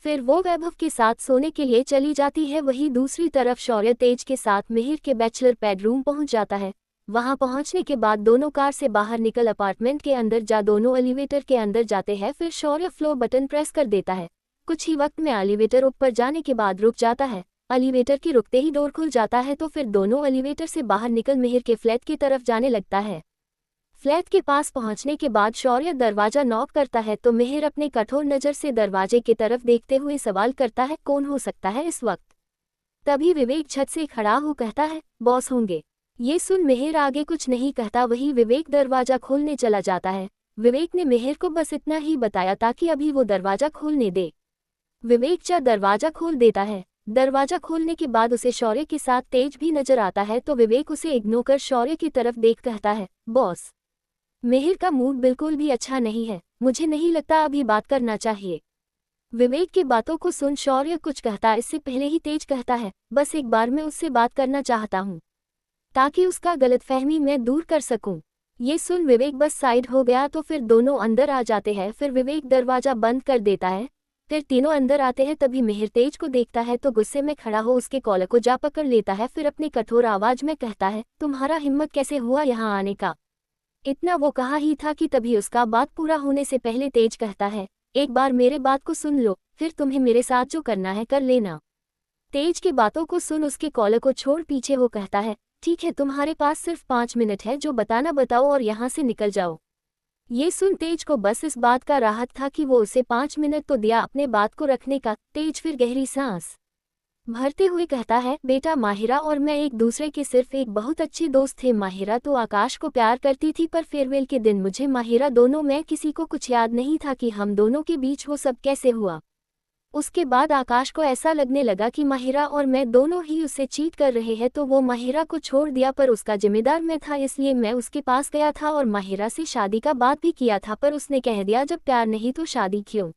Speaker 1: फिर वो वैभव के साथ सोने के लिए चली जाती है। वहीं दूसरी तरफ शौर्य तेज के साथ मिहिर के बैचलर बेडरूम पहुंच जाता है। वहां पहुंचने के बाद दोनों कार से बाहर निकल अपार्टमेंट के अंदर जा दोनों एलिवेटर के अंदर जाते हैं। फिर शौर्य फ्लोर बटन प्रेस कर देता है। कुछ ही वक्त में एलिवेटर ऊपर जाने के बाद रुक जाता है। एलिवेटर की रुकते ही डोर खुल जाता है तो फिर दोनों एलिवेटर से बाहर निकल मिहिर के फ्लैट की तरफ जाने लगता है। फ्लैट के पास पहुंचने के बाद शौर्य दरवाजा नॉक करता है तो मिहिर अपने कठोर नज़र से दरवाजे की तरफ देखते हुए सवाल करता है, कौन हो सकता है इस वक्त? तभी विवेक झट से खड़ा हो कहता है, बॉस होंगे। ये सुन मिहिर आगे कुछ नहीं कहता, वही विवेक दरवाजा खोलने चला जाता है। विवेक ने मिहिर को बस इतना ही बताया ताकि अभी वो दरवाजा खोलने दे। विवेक जा दरवाजा खोल देता है। दरवाजा खोलने के बाद उसे शौर्य के साथ तेज भी नजर आता है तो विवेक उसे इग्नोर कर शौर्य की तरफ देख कहता है, बॉस, मिहिर का मूड बिल्कुल भी अच्छा नहीं है, मुझे नहीं लगता अभी बात करना चाहिए। विवेक की बातों को सुन शौर्य कुछ कहता इससे पहले ही तेज कहता है, बस एक बार मैं उससे बात करना चाहता हूँ ताकि उसका गलतफहमी मैं दूर कर सकूं। ये सुन विवेक बस साइड हो गया तो फिर दोनों अंदर आ जाते हैं। फिर विवेक दरवाजा बंद कर देता है। फिर तीनों अंदर आते हैं तभी मिहिर तेज को देखता है तो गुस्से में खड़ा हो उसके कॉलर को जा पकड़ लेता है। फिर अपनी कठोर आवाज में कहता है, तुम्हारा हिम्मत कैसे हुआ यहाँ आने का? इतना वो कहा ही था कि तभी उसका बात पूरा होने से पहले तेज कहता है, एक बार मेरे बात को सुन लो, फिर तुम्हें मेरे साथ जो करना है कर लेना। तेज की बातों को सुन उसके कॉलर को छोड़ पीछे हो कहता है, ठीक है, तुम्हारे पास सिर्फ 5 मिनट है, जो बताना बताओ और यहाँ से निकल जाओ। ये सुन तेज को बस इस बात का राहत था कि वो उसे 5 मिनट तो दिया अपने बात को रखने का। तेज फिर गहरी सांस भरते हुए कहता है, बेटा माहिरा और मैं एक दूसरे के सिर्फ एक बहुत अच्छे दोस्त थे। माहिरा तो आकाश को प्यार करती थी पर फेयरवेल के दिन मुझे माहिरा दोनों में किसी को कुछ याद नहीं था कि हम दोनों के बीच वो सब कैसे हुआ। उसके बाद आकाश को ऐसा लगने लगा कि माहिरा और मैं दोनों ही उससे चीट कर रहे हैं तो वो माहिरा को छोड़ दिया, पर उसका जिम्मेदार मैं था इसलिए मैं उसके पास गया था और माहिरा से शादी का बात भी किया था, पर उसने कह दिया जब प्यार नहीं तो शादी क्यों।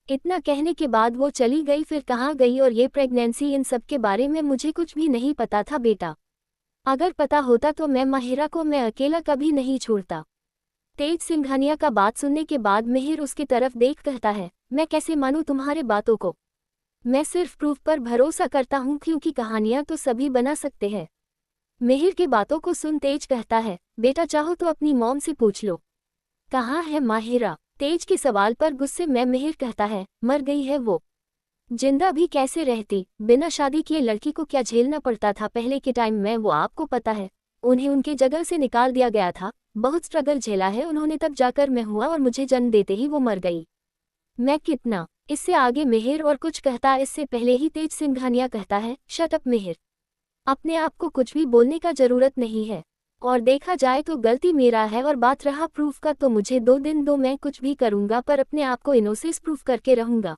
Speaker 1: इतना कहने के बाद वो चली गई। फिर कहाँ गई और ये प्रेगनेंसी, इन सब के बारे में मुझे कुछ भी नहीं पता था बेटा। अगर पता होता तो मैं माहिरा को मैं अकेला कभी नहीं छोड़ता। तेज सिंघानिया का बात सुनने के बाद मिहिर उसकी तरफ देख कहता है, मैं कैसे मानूं तुम्हारे बातों को? मैं सिर्फ प्रूफ पर भरोसा करता हूँ क्योंकि कहानियां तो सभी बना सकते हैं। मिहिर की बातों को सुन तेज कहता है, बेटा चाहो तो अपनी मॉम से पूछ लो। कहाँ है माहिरा? तेज के सवाल पर गुस्से में मिहिर कहता है, मर गई है वो। जिंदा भी कैसे रहती, बिना शादी किए लड़की को क्या झेलना पड़ता था पहले के टाइम में, वो आपको पता है। उन्हें उनके जगह से निकाल दिया गया था, बहुत स्ट्रगल झेला है उन्होंने, तब जाकर मैं हुआ और मुझे जन्म देते ही वो मर गई। मैं कितना। इससे आगे मिहिर और कुछ कहता, इससे पहले ही तेज सिंघानिया कहता है, शट अप मिहिर, अपने आप को कुछ भी बोलने का जरूरत नहीं है, और देखा जाए तो गलती मेरा है, और बात रहा प्रूफ का तो मुझे 2 दिन दो, मैं कुछ भी करूंगा पर अपने आप को इनोसेंस प्रूफ करके रहूंगा।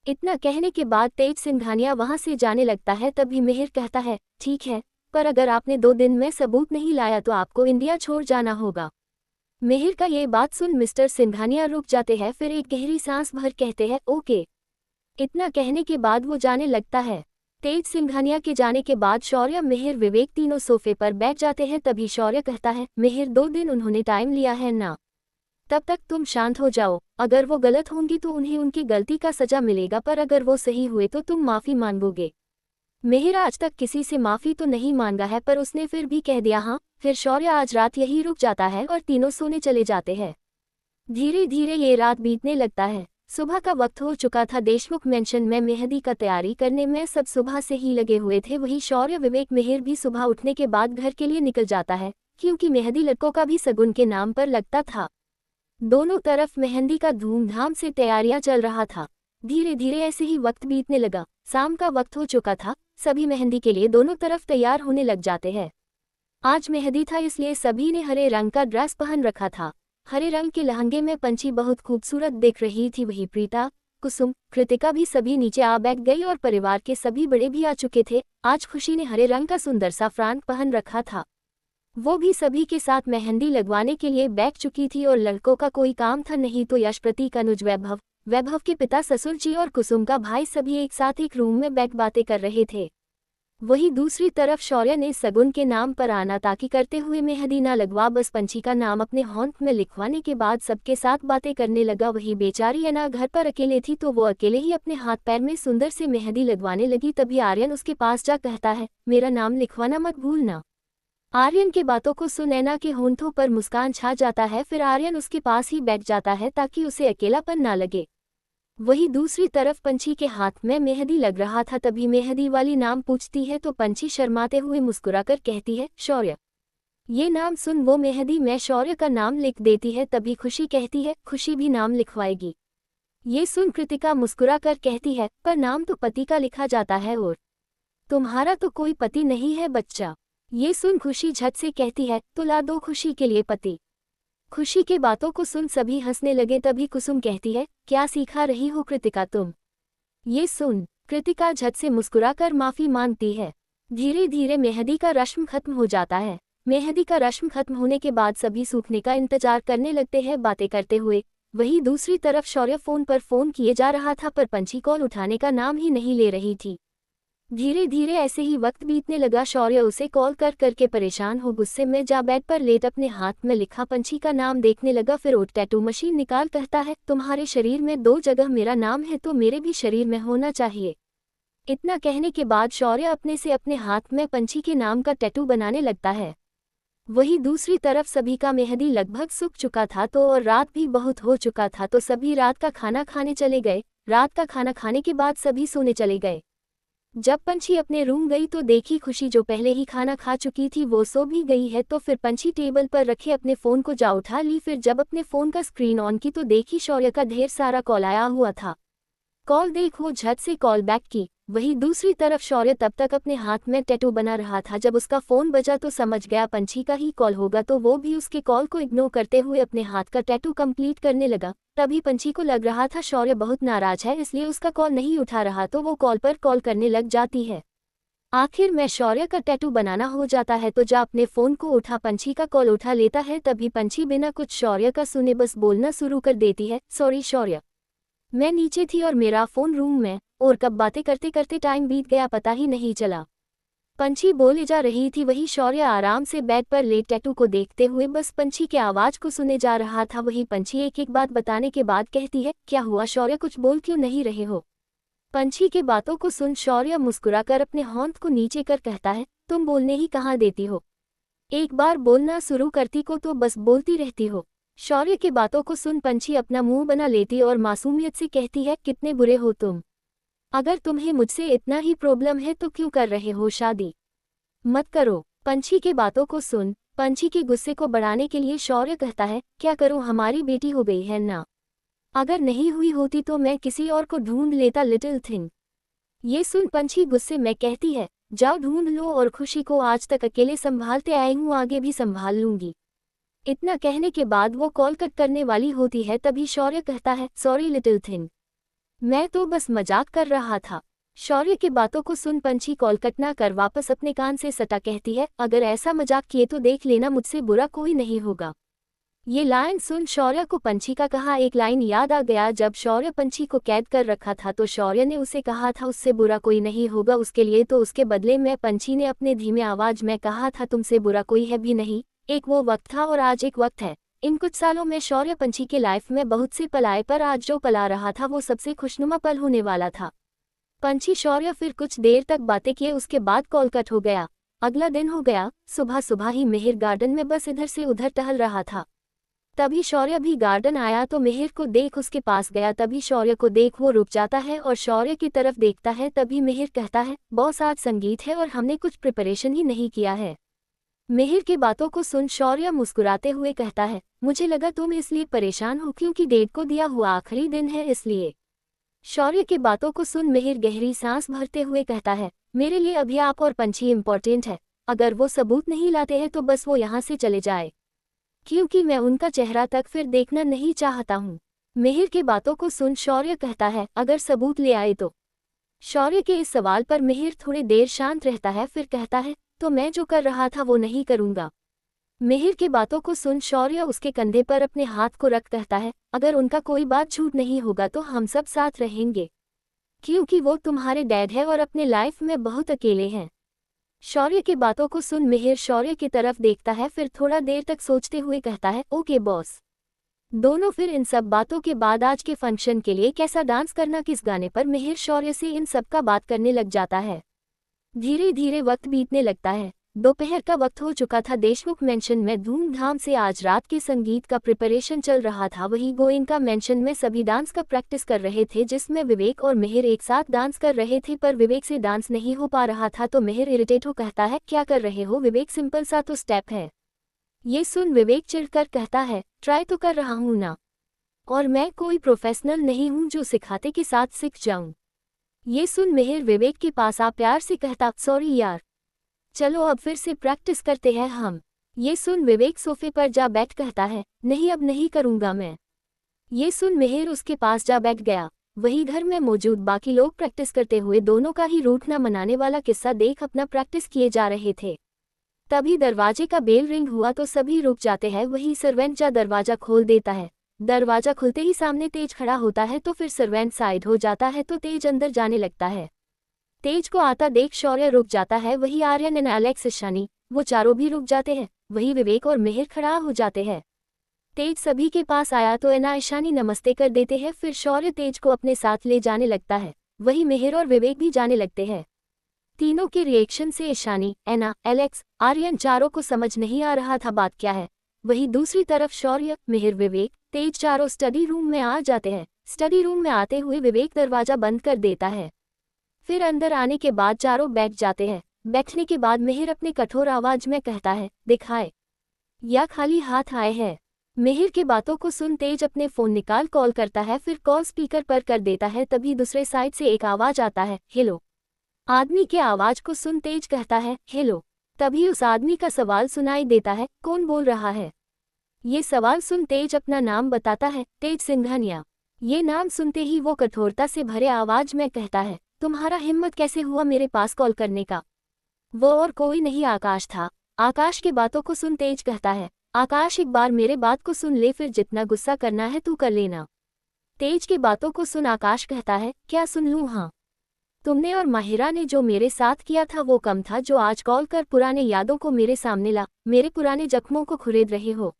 Speaker 1: इतना कहने के बाद तेज सिंघानिया वहां से जाने लगता है। तभी मिहिर कहता है, ठीक है, पर अगर आपने 2 दिन में सबूत नहीं लाया तो आपको इंडिया छोड़ जाना होगा। मिहिर का ये बात सुन मिस्टर सिंघानिया रुक जाते हैं, फिर एक गहरी सांस भर कहते हैं, ओके। इतना कहने के बाद वो जाने लगता है। तेज सिंघानिया के जाने के बाद शौर्य, मिहिर, विवेक तीनों सोफे पर बैठ जाते हैं। तभी शौर्य कहता है, मिहिर 2 दिन उन्होंने टाइम लिया है ना, तब तक तुम शांत हो जाओ। अगर वो गलत होंगी तो उन्हें उनकी गलती का सजा मिलेगा, पर अगर वो सही हुए तो तुम माफी मांगोगे। मिहिर आज तक किसी से माफी तो नहीं मांगा है, पर उसने फिर भी कह दिया हाँ। फिर शौर्य आज रात यही रुक जाता है और तीनों सोने चले जाते हैं। धीरे धीरे ये रात बीतने लगता है। सुबह का वक्त हो चुका था। देशमुख मेंशन में मेहंदी का तैयारी करने में सब सुबह से ही लगे हुए थे। वही शौर्य, विवेक, मिहिर भी सुबह उठने के बाद घर के लिए निकल जाता है, क्योंकि मेहंदी लड़कों का भी सगुन के नाम पर लगता था। दोनों तरफ मेहंदी का धूमधाम से तैयारियां चल रहा था। धीरे धीरे ऐसे ही वक्त बीतने लगा। शाम का वक्त हो चुका था। सभी मेहंदी के लिए दोनों तरफ तैयार होने लग जाते हैं। आज मेहंदी था, इसलिए सभी ने हरे रंग का ड्रेस पहन रखा था। हरे रंग के लहंगे में पंछी बहुत खूबसूरत दिख रही थी। वही प्रीता, कुसुम, कृतिका भी सभी नीचे आ बैठ गई, और परिवार के सभी बड़े भी आ चुके थे। आज खुशी ने हरे रंग का सुंदर सा फ्रॉक पहन रखा था। वो भी सभी के साथ मेहंदी लगवाने के लिए बैठ चुकी थी, और लड़कों का कोई काम था नहीं तो यश, प्रतीक, अनुज, वैभव, वैभव के पिता ससुर जी और कुसुम का भाई सभी एक साथ एक रूम में बैठ बातें कर रहे थे। वही दूसरी तरफ शौर्य ने सगुन के नाम पर आना ताकि करते हुए मेहंदी ना लगवा, बस पंछी का नाम अपने होंठ में लिखवाने के बाद सबके साथ बातें करने लगा। वही बेचारी अना घर पर अकेले थी तो वो अकेले ही अपने हाथ पैर में सुंदर से मेहंदी लगवाने लगी। तभी आर्यन उसके पास जा कहता है, मेरा नाम लिखवाना मत भूलना। आर्यन के बातों को सुन ऐना के होंठों पर मुस्कान छा जाता है। फिर आर्यन उसके पास ही बैठ जाता है ताकि उसे अकेलापन ना लगे। वही दूसरी तरफ पंछी के हाथ में मेहंदी लग रहा था। तभी मेहंदी वाली नाम पूछती है तो पंछी शर्माते हुए मुस्कुराकर कहती है, शौर्य। ये नाम सुन वो मेहंदी में शौर्य का नाम लिख देती है। तभी खुशी कहती है, खुशी भी नाम लिखवाएगी। ये सुन कृतिका मुस्कुराकर कहती है, पर नाम तो पति का लिखा जाता है, और तुम्हारा तो कोई पति नहीं है बच्चा। ये सुन खुशी झट से कहती है, तो ला दो खुशी के लिए पति। खुशी के बातों को सुन सभी हंसने लगे। तभी कुसुम कहती है, क्या सिखा रही हो कृतिका तुम। ये सुन कृतिका झट से मुस्कुराकर माफी मांगती है। धीरे धीरे मेहंदी का रस्म खत्म हो जाता है। मेहंदी का रस्म खत्म होने के बाद सभी सूखने का इंतजार करने लगते हैं बातें करते हुए। वही दूसरी तरफ शौर्य फोन पर फोन किए जा रहा था, पर पंछी कॉल उठाने का नाम ही नहीं ले रही थी। धीरे धीरे ऐसे ही वक्त बीतने लगा। शौर्य उसे कॉल कर करके परेशान हो गुस्से में जा बेड पर लेट अपने हाथ में लिखा पंछी का नाम देखने लगा। फिर वो टैटू मशीन निकाल कहता है, तुम्हारे शरीर में 2 जगह मेरा नाम है तो मेरे भी शरीर में होना चाहिए। इतना कहने के बाद शौर्य अपने से अपने हाथ में पंछी के नाम का टैटू बनाने लगता है। वही दूसरी तरफ सभी का मेहंदी लगभग सूख चुका था तो और रात भी बहुत हो चुका था, तो सभी रात का खाना खाने चले गए। रात का खाना खाने के बाद सभी सोने चले गए। जब पंछी अपने रूम गई तो देखी खुशी जो पहले ही खाना खा चुकी थी वो सो भी गई है। तो फिर पंछी टेबल पर रखे अपने फोन को जा उठा ली। फिर जब अपने फोन का स्क्रीन ऑन की तो देखी शौर्य का ढेर सारा कॉल आया हुआ था। कॉल देख वो झट से कॉल बैक की। वही दूसरी तरफ शौर्य तब तक अपने हाथ में टैटू बना रहा था। जब उसका फोन बजा तो समझ गया पंछी का ही कॉल होगा, तो वो भी उसके कॉल को इग्नोर करते हुए अपने हाथ का टैटू कंप्लीट करने लगा। तभी पंछी को लग रहा था शौर्य बहुत नाराज है, इसलिए उसका कॉल नहीं उठा रहा, तो वो कॉल पर कॉल करने लग जाती है। आखिर में शौर्य का टैटू बनाना हो जाता है तो जा अपने फोन को उठा पंछी का कॉल उठा लेता है। तभी पंछी बिना कुछ शौर्य का सुने बस बोलना शुरू कर देती है, सॉरी शौर्य, मैं नीचे थी और मेरा फोन रूम में, और कब बातें करते करते टाइम बीत गया पता ही नहीं चला। पंछी बोले जा रही थी। वही शौर्य आराम से बेड पर लेट टैटू को देखते हुए बस पंछी के आवाज को सुने जा रहा था। वही पंछी एक एक बात बताने के बाद कहती है, क्या हुआ शौर्य, कुछ बोल क्यों नहीं रहे हो। पंछी के बातों को सुन शौर्य मुस्कुराकर अपने होंठ को नीचे कर कहता है, तुम बोलने ही कहाँ देती हो, एक बार बोलना शुरू करती को तो बस बोलती रहती हो। शौर्य की बातों को सुन पंछी अपना मुंह बना लेती और मासूमियत से कहती है, कितने बुरे हो तुम, अगर तुम्हें मुझसे इतना ही प्रॉब्लम है तो क्यों कर रहे हो शादी? मत करो। पंछी के बातों को सुन पंछी के गुस्से को बढ़ाने के लिए शौर्य कहता है, क्या करूं, हमारी बेटी हो गई है ना। अगर नहीं हुई होती तो मैं किसी और को ढूंढ लेता लिटिल थिंग। ये सुन पंछी गुस्से में कहती है, जाओ ढूंढ लो, और खुशी को आज तक अकेले संभालते आई हूँ, आगे भी संभाल लूंगी। इतना कहने के बाद वो कॉल कट करने वाली होती है, तभी शौर्य कहता है, सॉरी लिटिल थिंग, मैं तो बस मजाक कर रहा था। शौर्य की बातों को सुन पंछी कॉल कट ना कर वापस अपने कान से सटा कहती है, अगर ऐसा मजाक किए तो देख लेना, मुझसे बुरा कोई नहीं होगा। ये लाइन सुन शौर्य को पंछी का कहा एक लाइन याद आ गया। जब शौर्य पंछी को कैद कर रखा था तो शौर्य ने उसे कहा था उससे बुरा कोई नहीं होगा उसके लिए, तो उसके बदले में पंछी ने अपने धीमे आवाज में कहा था तुमसे बुरा कोई है भी नहीं। एक वो वक्त था और आज एक वक्त है। इन कुछ सालों में शौर्य पंछी के लाइफ में बहुत से पल आए, पर आज जो पल आ रहा था वो सबसे खुशनुमा पल होने वाला था। पंछी शौर्य फिर कुछ देर तक बातें किए, उसके बाद कॉल कट हो गया। अगला दिन हो गया। सुबह सुबह ही मिहिर गार्डन में बस इधर से उधर टहल रहा था। तभी शौर्य भी गार्डन आया तो मिहिर को देख उसके पास गया। तभी शौर्य को देख वो रुक जाता है और शौर्य की तरफ देखता है। तभी मिहिर कहता है, बॉस आज संगीत है और हमने कुछ प्रिपरेशन ही नहीं किया है। मिहिर की बातों को सुन शौर्य मुस्कुराते हुए कहता है, मुझे लगा तुम इसलिए परेशान हो क्योंकि डेट को दिया हुआ आखिरी दिन है इसलिए। शौर्य की बातों को सुन मिहिर गहरी सांस भरते हुए कहता है, मेरे लिए अभी आप और पंछी इम्पोर्टेंट है। अगर वो सबूत नहीं लाते हैं तो बस वो यहाँ से चले जाए, क्योंकि मैं उनका चेहरा तक फिर देखना नहीं चाहता हूँ। मिहिर की बातों को सुन शौर्य कहता है, अगर सबूत ले आए तो। शौर्य के इस सवाल पर मिहिर थोड़ी देर शांत रहता है, फिर कहता है, तो मैं जो कर रहा था वो नहीं करूँगा। मिहिर की बातों को सुन शौर्य उसके कंधे पर अपने हाथ को रख कहता है, अगर उनका कोई बात झूठ नहीं होगा तो हम सब साथ रहेंगे, क्योंकि वो तुम्हारे डैड है और अपने लाइफ में बहुत अकेले हैं। शौर्य की बातों को सुन मिहिर शौर्य की तरफ देखता है, फिर थोड़ा देर तक सोचते हुए कहता है, ओके बॉस। दोनों फिर इन सब बातों के बाद आज के फंक्शन के लिए कैसा डांस करना, किस गाने पर, मिहिर शौर्य से इन सब का बात करने लग जाता है। धीरे धीरे वक्त बीतने लगता है। दोपहर का वक्त हो चुका था। देशमुख मेंशन में धूमधाम से आज रात के संगीत का प्रिपरेशन चल रहा था। वहीं गोयनका मेंशन में सभी डांस का प्रैक्टिस कर रहे थे, जिसमें विवेक और मिहिर एक साथ डांस कर रहे थे, पर विवेक से डांस नहीं हो पा रहा था तो मिहिर इरिटेट हो कहता है, क्या कर रहे हो विवेक, सिंपल सा तो स्टेप है। ये सुन विवेक चिढ़कर कहता है, ट्राई तो कर रहा हूँ ना, और मैं कोई प्रोफेशनल नहीं हूँ जो सिखाते के साथ सीख जाऊँ। ये सुन मिहिर विवेक के पास आ प्यार से कहता, सॉरी यार, चलो अब फिर से प्रैक्टिस करते हैं हम। ये सुन विवेक सोफे पर जा बैठ कहता है, नहीं अब नहीं करूँगा मैं। ये सुन मिहिर उसके पास जा बैठ गया। वही घर में मौजूद बाकी लोग प्रैक्टिस करते हुए दोनों का ही रूठ न मनाने वाला किस्सा देख अपना प्रैक्टिस किए जा रहे थे। तभी दरवाजे का बेल रिंग हुआ तो सभी रुक जाते हैं। वही सर्वेंट जा दरवाजा खोल देता है। दरवाजा खुलते ही सामने तेज खड़ा होता है तो फिर सर्वेंट साइड हो जाता है तो तेज अंदर जाने लगता है। तेज को आता देख शौर्य रुक जाता है। वही आर्यन एंड एलेक्स, ईशानी, वो चारों भी रुक जाते हैं। वही विवेक और मिहिर खड़ा हो जाते हैं। तेज सभी के पास आया तो एना ईशानी नमस्ते कर देते हैं। फिर शौर्य तेज को अपने साथ ले जाने लगता है। वही मिहिर और विवेक भी जाने लगते हैं। तीनों के रिएक्शन से ईशानी, एना, एलेक्स, आर्यन चारों को समझ नहीं आ रहा था बात क्या है। वही दूसरी तरफ शौर्य, मिहिर, विवेक, तेज चारों स्टडी रूम में आ जाते हैं। स्टडी रूम में आते हुए विवेक दरवाजा बंद कर देता है। फिर अंदर आने के बाद चारों बैठ जाते हैं। बैठने के बाद मिहिर अपने कठोर आवाज में कहता है, दिखाए या खाली हाथ आए हैं। मिहिर की बातों को सुन तेज अपने फोन निकाल कॉल करता है। फिर कॉल स्पीकर पर कर देता है। तभी दूसरे साइड से एक आवाज आता है, हेलो। आदमी के आवाज को सुन तेज कहता है, हेलो। तभी उस आदमी का सवाल सुनाई देता है, कौन बोल रहा है। ये सवाल सुन तेज अपना नाम बताता है, तेज सिंघानिया। ये नाम सुनते ही वो कठोरता से भरे आवाज में कहता है, तुम्हारा हिम्मत कैसे हुआ मेरे पास कॉल करने का। वो और कोई नहीं आकाश था। आकाश की बातों को सुन तेज कहता है, आकाश एक बार मेरे बात को सुन ले, फिर जितना गुस्सा करना है तू कर लेना। तेज की बातों को सुन आकाश कहता है, क्या सुन लूँ। हाँ, तुमने और माहिरा ने जो मेरे साथ किया था वो कम था जो आज कॉल कर पुराने यादों को मेरे सामने ला, मेरे पुराने जख्मों को खुरेद रहे हो।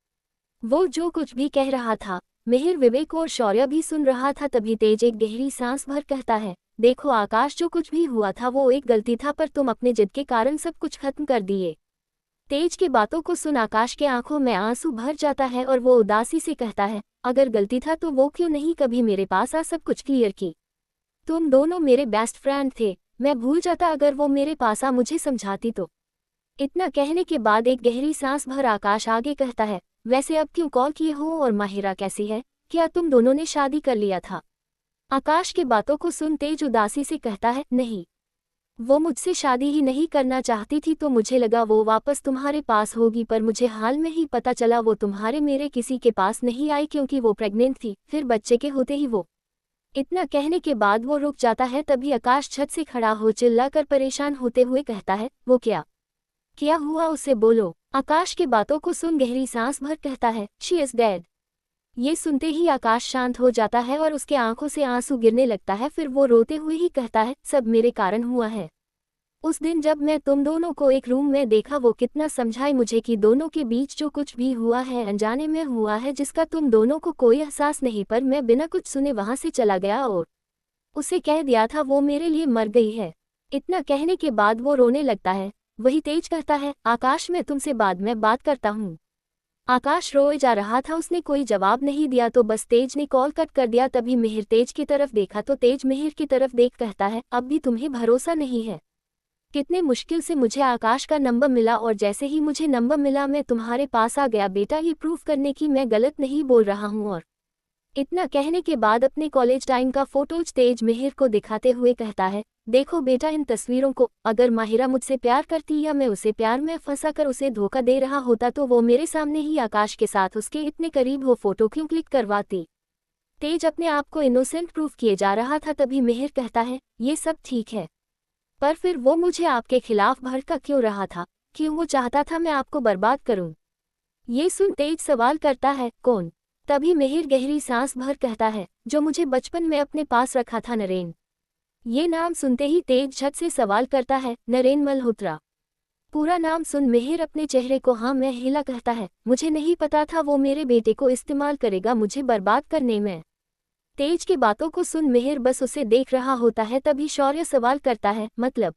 Speaker 1: वो जो कुछ भी कह रहा था मिहिर, विवेक और शौर्य भी सुन रहा था। तभी तेज एक गहरी सांस भर कहता है, देखो आकाश, जो कुछ भी हुआ था वो एक गलती था, पर तुम अपने जिद के कारण सब कुछ खत्म कर दिए। तेज की बातों को सुन आकाश के आंखों में आंसू भर जाता है और वो उदासी से कहता है, अगर गलती था तो वो क्यों नहीं कभी मेरे पास आ सब कुछ क्लियर की। तुम दोनों मेरे बेस्ट फ्रेंड थे, मैं भूल जाता अगर वो मेरे पास आ मुझे समझाती तो। इतना कहने के बाद एक गहरी सांस भर आकाश आगे कहता है, वैसे अब क्यों कॉल किए हो और माहिरा कैसी है, क्या तुम दोनों ने शादी कर लिया था? आकाश के बातों को सुन तेज उदासी से कहता है, नहीं, वो मुझसे शादी ही नहीं करना चाहती थी तो मुझे लगा वो वापस तुम्हारे पास होगी, पर मुझे हाल में ही पता चला वो तुम्हारे मेरे किसी के पास नहीं आई क्योंकि वो प्रेग्नेंट थी, फिर बच्चे के होते ही वो। इतना कहने के बाद वो रुक जाता है, तभी आकाश छत से खड़ा हो चिल्लाकर परेशान होते हुए कहता है, वो क्या हुआ उसे बोलो। आकाश के बातों को सुन गहरी सांस भर कहता है, शी इज डेड। ये सुनते ही आकाश शांत हो जाता है और उसके आंखों से आंसू गिरने लगता है, फिर वो रोते हुए ही कहता है, सब मेरे कारण हुआ है। उस दिन जब मैं तुम दोनों को एक रूम में देखा वो कितना समझाई मुझे कि दोनों के बीच जो कुछ भी हुआ है अनजाने में हुआ है जिसका तुम दोनों को कोई एहसास नहीं, पर मैं बिना कुछ सुने वहां से चला गया और उसे कह दिया था वो मेरे लिए मर गई है। इतना कहने के बाद वो रोने लगता है। वही तेज कहता है, आकाश मैं तुमसे बाद में बात करता हूँ। आकाश रोए जा रहा था, उसने कोई जवाब नहीं दिया तो बस तेज ने कॉल कट कर दिया। तभी मिहिर तेज की तरफ देखा तो तेज मिहिर की तरफ देख कहता है, अब भी तुम्हें भरोसा नहीं है? कितने मुश्किल से मुझे आकाश का नंबर मिला और जैसे ही मुझे नंबर मिला मैं तुम्हारे पास आ गया बेटा, ये प्रूफ करने की मैं गलत नहीं बोल रहा हूँ। और इतना कहने के बाद अपने कॉलेज टाइम का फोटोज तेज मिहिर को दिखाते हुए कहता है, देखो बेटा इन तस्वीरों को, अगर माहिरा मुझसे प्यार करती या मैं उसे प्यार में फंसा कर उसे धोखा दे रहा होता तो वो मेरे सामने ही आकाश के साथ उसके इतने करीब वो फोटो क्यों क्लिक करवाती? तेज अपने आप को इनोसेंट प्रूफ किए जा रहा था। तभी मिहिर कहता है, ये सब ठीक है, पर फिर वो मुझे आपके खिलाफ भड़का क्यों रहा था? क्यों वो चाहता था मैं आपको बर्बाद करूं? ये सुन तेज सवाल करता है, कौन? तभी मिहिर गहरी सांस भर कहता है, जो मुझे बचपन में अपने पास रखा था, नरेन। ये नाम सुनते ही तेज झट से सवाल करता है, नरेन मल्होत्रा? पूरा नाम सुन मिहिर अपने चेहरे को हाँ मैं हिला कहता है, मुझे नहीं पता था वो मेरे बेटे को इस्तेमाल करेगा मुझे बर्बाद करने में। तेज की बातों को सुन मिहिर बस उसे देख रहा होता है। तभी शौर्य सवाल करता है, मतलब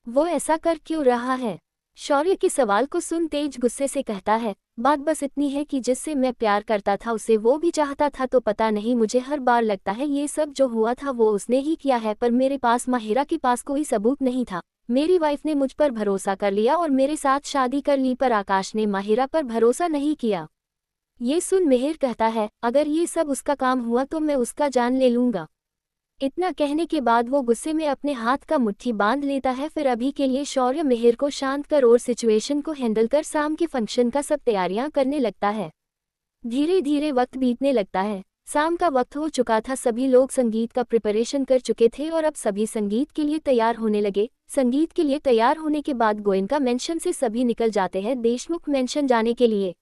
Speaker 1: वो ऐसा कर क्यों रहा है? शौर्य के सवाल को सुन तेज गुस्से से कहता है, बात बस इतनी है कि जिससे मैं प्यार करता था उसे वो भी चाहता था, तो पता नहीं मुझे हर बार लगता है ये सब जो हुआ था वो उसने ही किया है, पर मेरे पास माहिरा के पास कोई सबूत नहीं था। मेरी वाइफ ने मुझ पर भरोसा कर लिया और मेरे साथ शादी कर ली, पर आकाश ने माहिरा पर भरोसा नहीं किया। ये सुन मिहिर कहता है, अगर ये सब उसका काम हुआ तो मैं उसका जान ले लूंगा। इतना कहने के बाद वो गुस्से में अपने हाथ का मुट्ठी बांध लेता है। फिर अभी के लिए शौर्य मिहिर को शांत कर और सिचुएशन को हैंडल कर शाम के फंक्शन का सब तैयारियां करने लगता है। धीरे धीरे वक्त बीतने लगता है। शाम का वक्त हो चुका था, सभी लोग संगीत का प्रिपरेशन कर चुके थे और अब सभी संगीत के लिए तैयार होने लगे। संगीत के लिए तैयार होने के बाद गोयनका मेंशन से सभी निकल जाते हैं देशमुख मेंशन जाने के लिए।